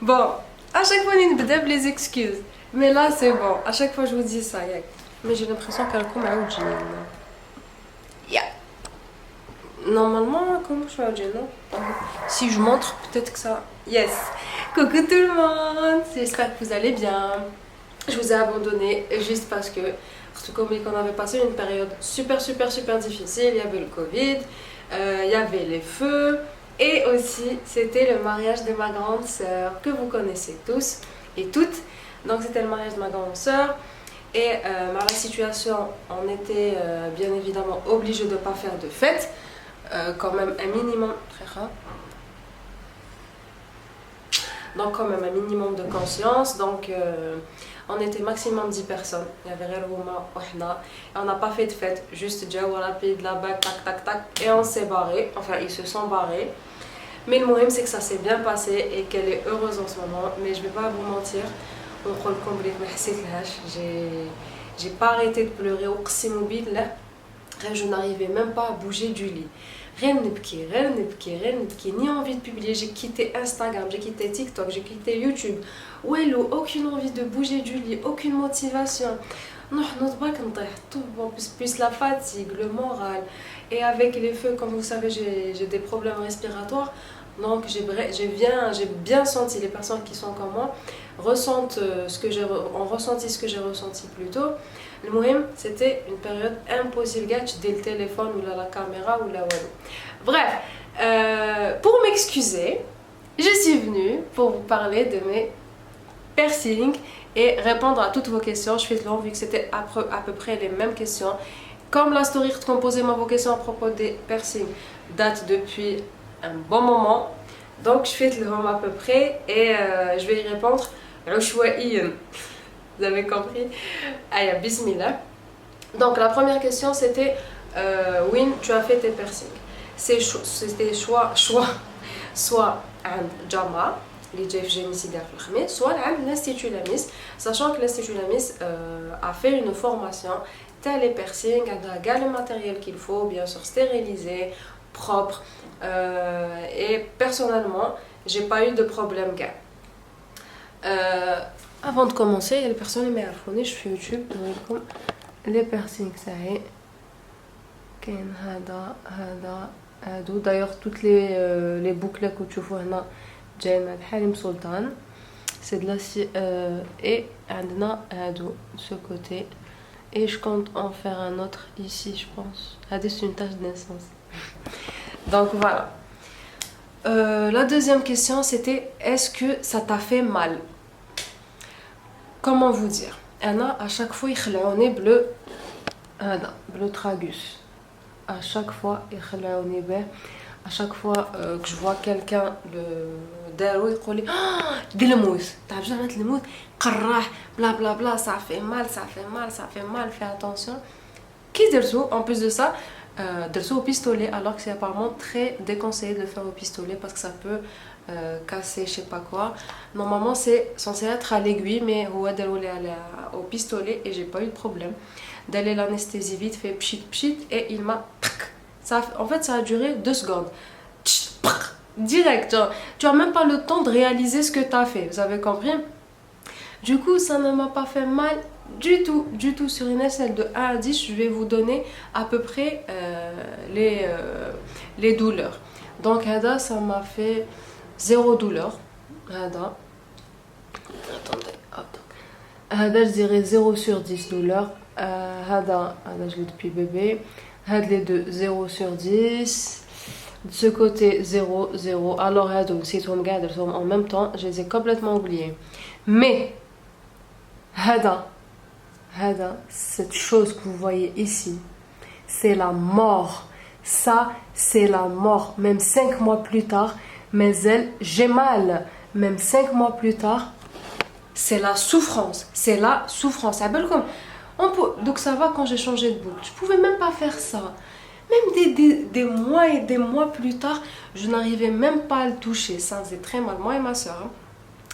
Bon, à chaque fois, on a les excuses. Mais là, c'est bon. À chaque fois, je vous dis ça. Mais j'ai l'impression qu'elle comme un Yeah. Normalement, comment je fais non? Si je montre, peut-être que ça... Yes. Coucou tout le monde. J'espère que vous allez bien. Je vous ai abandonné juste parce que... Surtout comme on avait passé une période super difficile. Il y avait le Covid, il y avait les feux. Et aussi, c'était le mariage de ma grande sœur, que vous connaissez tous et toutes. Donc c'était le mariage de ma grande sœur. Et dans la situation, on était bien évidemment obligé de ne pas faire de fête. Quand même un minimum... Très rare. Donc quand même un minimum de conscience. Donc on était maximum 10 personnes. Il y avait Relhouma, Ohna. Et on n'a pas fait de fête. Juste Djawara, pays de la bague, tac tac tac. Et on s'est barré. Enfin ils se sont barrés. Mais le moyen c'est que ça s'est bien passé et qu'elle est heureuse en ce moment. Mais je vais pas vous mentir. J'ai pas arrêté de pleurer. Je n'arrivais même pas à bouger du lit. Rien ni envie de publier. J'ai quitté Instagram, j'ai quitté TikTok, j'ai quitté YouTube. Wello, aucune envie de bouger du lit, aucune motivation. Non, plus la fatigue, le moral. Et avec les feux, comme vous savez, j'ai des problèmes respiratoires. Donc j'ai bien senti, les personnes qui sont comme moi ressentent ont ressenti ce que j'ai ressenti plus tôt. Le moyen, c'était une période impossible, dès le téléphone ou la caméra ou la web. Bref, pour m'excuser, je suis venue pour vous parler de mes piercings et répondre à toutes vos questions. Je fais de long vu que c'était à peu près les mêmes questions. Comme la story composée vos questions à propos des piercings date depuis un bon moment. Donc je fais de long à peu près et je vais y répondre. Vous avez compris? Allez, bismillah. Donc la première question c'était Win, tu as fait tes piercings. C'était soit un Jama, les Jeff Génicide soit l'Institut Lamis, sachant que l'Institut Lamis a fait une formation tel les piercings, avec le matériel qu'il faut, bien sûr stérilisé, propre. Et personnellement, j'ai pas eu de problème. Avant de commencer, il y a les personnes qui m'ont je fais YouTube, les piercings, ça y est. D'ailleurs, toutes les boucles que tu vois là, Halim Sultan, c'est de l'acier. Et on a ce côté. Et je compte en faire un autre ici, je pense. C'est une tache de naissance. Donc voilà. La deuxième question, c'était est-ce que ça t'a fait mal? Comment vous dire? À chaque fois, il bleu, bleu tragus. À chaque fois, à chaque fois que je vois quelqu'un d'arou, il dit dis le mousse. T'as jamais le mousse? Bla bla bla, ça fait mal, fais attention. Qui dessous, en plus de ça, dessous au pistolet, alors que c'est apparemment très déconseillé de le faire au pistolet parce que ça peut casser je sais pas quoi. Normalement c'est censé être à l'aiguille, mais au pistolet et j'ai pas eu de problème. D'aller l'anesthésie vite fait pchit pchit et il m'a en fait ça a duré 2 secondes direct, genre, tu as même pas le temps de réaliser ce que tu as fait, vous avez compris? Du coup ça ne m'a pas fait mal du tout. Sur une échelle de 1 à 10 je vais vous donner à peu près les douleurs. Donc ça m'a fait 0 douleur. Attendez. Je dirais 0 sur 10 douleurs. Je l'ai depuis bébé. Les deux 0 sur 10. De ce côté 0. Alors si tu me regardes en même temps, je les ai complètement oubliés. Mais cette chose que vous voyez ici, c'est la mort. Ça, c'est la mort. Même 5 mois plus tard, mais j'ai mal. Même 5 mois plus tard, c'est la souffrance. Donc ça va quand j'ai changé de boucle. Je pouvais même pas faire ça. Même des mois et des mois plus tard, je n'arrivais même pas à le toucher. Ça faisait très mal. Moi et ma soeur.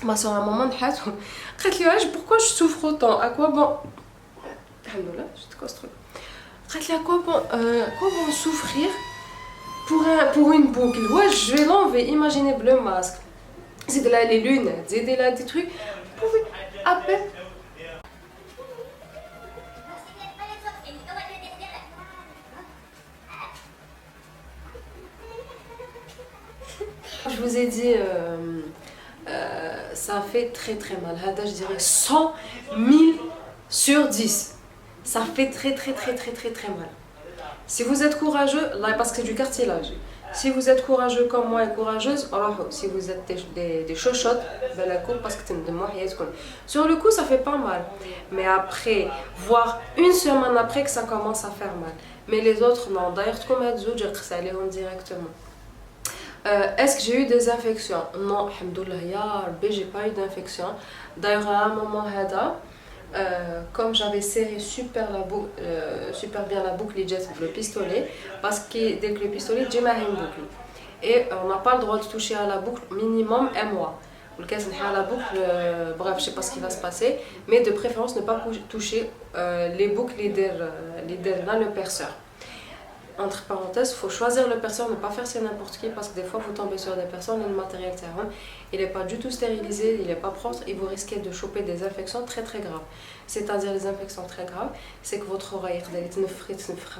Ma soeur, à un moment, elle dit pourquoi je souffre autant? À quoi bon? Alhamdoulilah, je te construis. À quoi bon souffrir pour une boucle? Ouais, je vais l'enlever. Imaginez le masque. زيد لها لي لونات زيد لها دي تروك بوفي ابل. Je vous ai dit, ça fait très mal. Hada, je dirais 100 000 sur 10. Ça fait très mal. Si vous êtes courageux, là parce que c'est du cartilage. Si vous êtes courageux comme moi et courageuse, alors si vous êtes des chochottes, parce que sur le coup ça fait pas mal. Mais après, voire une semaine après que ça commence à faire mal. Mais les autres non. D'ailleurs, comme ça les directement. Est-ce que j'ai eu des infections? Non, alhamdoulilah, ya Rabbi, j'ai pas eu d'infection. D'ailleurs, à un moment, comme j'avais serré super bien la boucle, le pistolet, parce que dès que le pistolet, j'ai une boucle. Et on n'a pas le droit de toucher à la boucle minimum un mois. Le cas à la boucle, bref, je sais pas ce qui va se passer, mais de préférence ne pas toucher les boucles, dans le perceur. Entre parenthèses, il faut choisir le perceur, ne pas faire c'est n'importe qui parce que des fois vous tombez sur des personnes et le matériel terrain, il n'est pas du tout stérilisé, il n'est pas propre et vous risquez de choper des infections très graves. C'est-à-dire les infections très graves, c'est que votre oreille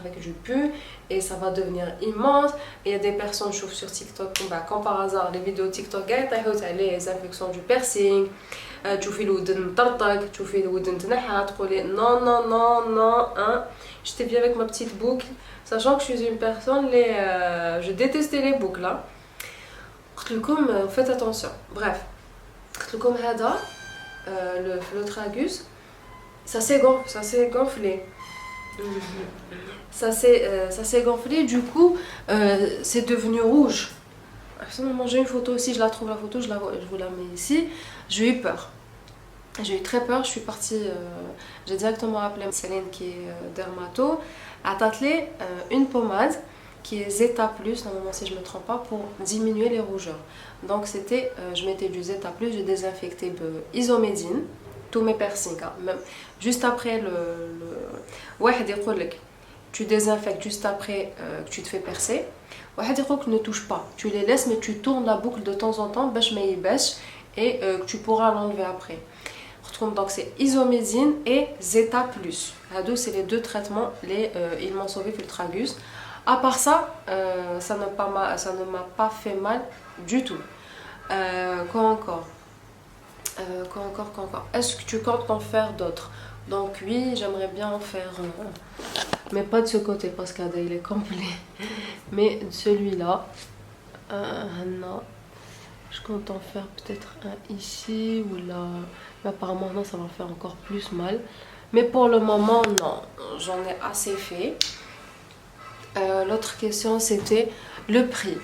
avec du pu et ça va devenir immense. Il y a des personnes, je trouve sur TikTok, comme par hasard, les vidéos TikTok, les infections du piercing, تشوفي الودن مطرطق, تشوفي الودن تنحى, تقولي non, hein. J'étais bien avec ma petite boucle, sachant que je suis une personne, je détestais les boucles. Hein. Faites attention. Bref, le tragus, ça s'est gonflé. Ça s'est gonflé, du coup, c'est devenu rouge. J'ai une photo aussi, je la trouve la photo, je vous la mets ici. J'ai eu peur. J'ai eu très peur, je suis partie, j'ai directement appelé Céline qui est dermato, à t'atteler une pommade qui est Zeta+, normalement si je ne me trompe pas, pour diminuer les rougeurs. Donc c'était, je mettais du Zeta+, j'ai désinfecté Isomédine, tous mes piercings, hein, même juste après tu désinfectes juste après que tu te fais percer. Ne touche pas, tu les laisses mais tu tournes la boucle de temps en temps et que tu pourras l'enlever après. Donc c'est Isomédine et Zeta+. C'est les deux traitements, ils m'ont sauvé pour le tragus. À part ça, ça ne m'a pas fait mal du tout. Quoi encore? Est-ce que tu comptes en faire d'autres? Donc oui, j'aimerais bien en faire, mais pas de ce côté parce qu'il est complet. Mais celui-là, non. Je compte en faire peut-être un ici ou là. Mais apparemment non, ça va faire encore plus mal. Mais pour le moment, non. J'en ai assez fait. L'autre question, c'était le prix.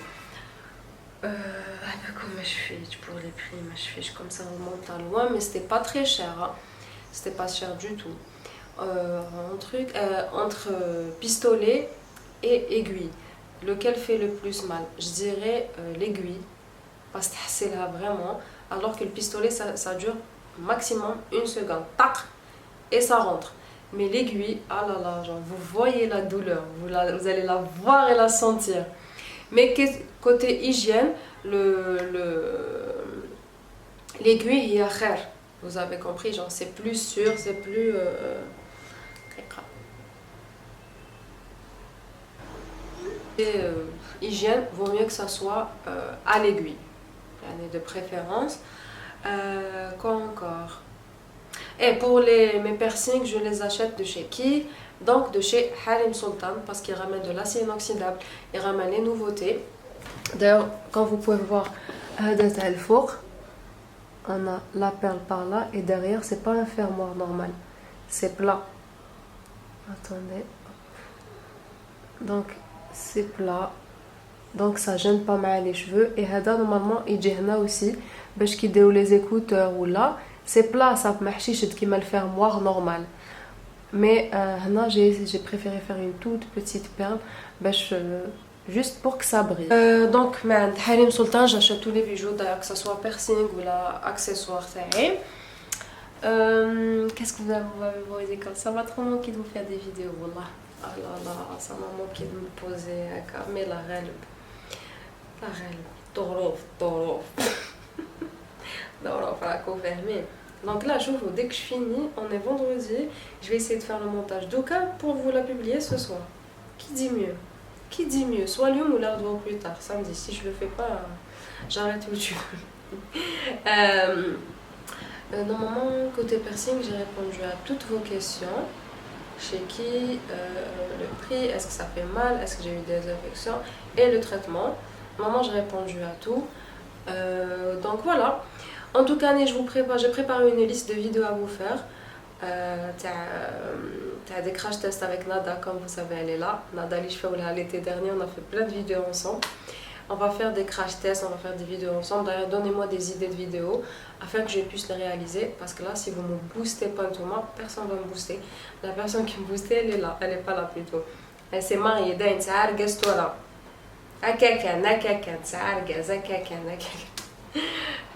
Comment je fais pour les prix? Je fais comme ça, on monte à loin, mais c'était pas très cher. Hein. C'était pas cher du tout. Entre pistolet et aiguille, lequel fait le plus mal? Je dirais l'aiguille. Parce que c'est là vraiment, alors que le pistolet ça dure maximum une seconde, tac, et ça rentre. Mais l'aiguille, ah là là, genre, vous voyez la douleur, vous allez la voir et la sentir. Mais côté hygiène, l'aiguille il y a khair, vous avez compris, genre c'est plus sûr, c'est plus hygiène, vaut mieux que ça soit à l'aiguille. De préférence. Quoi encore? Et pour mes piercings, je les achète de chez qui? Donc de chez Harim Sultan, parce qu'ils ramènent de l'acier inoxydable, ils ramènent les nouveautés. D'ailleurs, quand vous pouvez voir le four, on a la perle par là et derrière c'est pas un fermoir normal, c'est plat. Attendez, donc c'est plat. Donc ça gêne pas mal les cheveux. Et hada normalement il gêne aussi باش كيديروا les écouteurs ou là c'est plat, ça ماحشيش qui le fermoir normal. Mais هنا j'ai préféré faire une toute petite perle juste pour que ça brille. Donc Harim Sultan, j'achète tous les bijoux d'ailleurs, que ce soit piercing ou là accessoires. Qu'est-ce que vous avez dit comme ça? m'a trop manqué de vous faire des vidéos. Wallah. Ah là là, ça m'a manqué de me poser. Mais la réelle. طروف Non, enfin, qu'on ferme. Donc là, j'ouvre dès que je finis. On est vendredi. Je vais essayer de faire le montage d'Oka pour vous la publier ce soir. Qui dit mieux? Qui dit mieux? Soit Lyon ou l'heure ou plus tard, samedi. Si je le fais pas, j'arrête YouTube. Normalement, côté piercing, j'ai répondu à toutes vos questions. Chez qui, le prix, est-ce que ça fait mal, est-ce que j'ai eu des infections et le traitement. Normalement, j'ai répondu à tout. Donc voilà. En tout cas, j'ai préparé une liste de vidéos à vous faire. T'as des crash tests avec Nada, comme vous savez, elle est là. Nada, l'été dernier, on a fait plein de vidéos ensemble. On va faire des crash tests, on va faire des vidéos ensemble. D'ailleurs, donnez-moi des idées de vidéos afin que je puisse les réaliser. Parce que là, si vous ne me boostez pas tout moi, personne ne va me booster. La personne qui me boostait, elle est là. Elle n'est pas là plutôt. Elle s'est mariée. Toi là.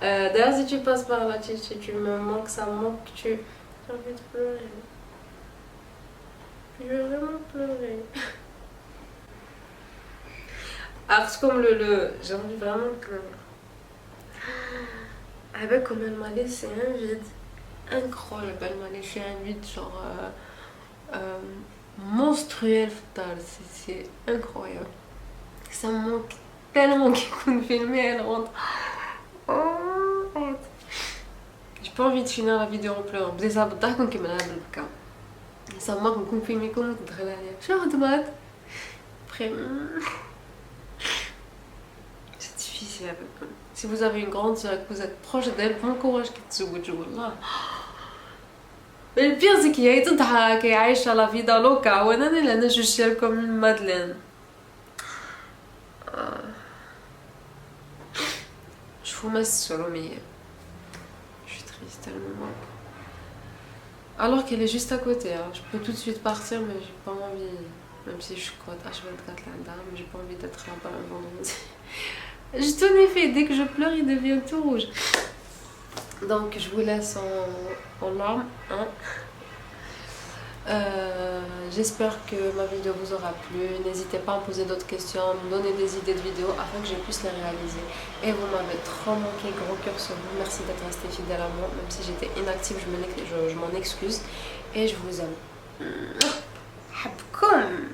D'ailleurs, si tu passes par là, tu me manques, ça me manque, j'ai envie de pleurer. Je vais vraiment pleurer. Alors, c'est comme j'ai envie vraiment de pleurer. Ah ben, comme elle m'a laissé un vide incroyable, elle m'a laissé un vide genre monstrueux, c'est incroyable. Ça me manque tellement qu'il compte filmer, elle rentre. Oh, j'ai pas envie de finir la vidéo en pleurant. Ça me manque de filmer comme ça. Après, c'est difficile avec moi. Si vous avez une grande soeur et que vous êtes proche d'elle, bon courage qui te souhaite. Mais le pire, c'est qu'il y a tout qui عايش à la vie dans l'oka. وانا je suis comme une madeleine. Je vous mets solo, mais je suis triste tellement. Alors qu'elle est juste à côté. Hein. Je peux tout de suite partir, mais j'ai pas envie. Même si je suis cote H24 là, mais j'ai pas envie d'être là-bas un vendredi. Je t'en ai fait, dès que je pleure, il devient tout rouge. Donc je vous laisse en larmes. Hein. J'espère que ma vidéo vous aura plu. N'hésitez pas à me poser d'autres questions, à me donner des idées de vidéos afin que je puisse les réaliser. Et vous m'avez trop manqué, gros cœur sur vous. Merci d'être resté fidèle à moi. Même si j'étais inactive, je m'en excuse. Et je vous aime. Habkoum.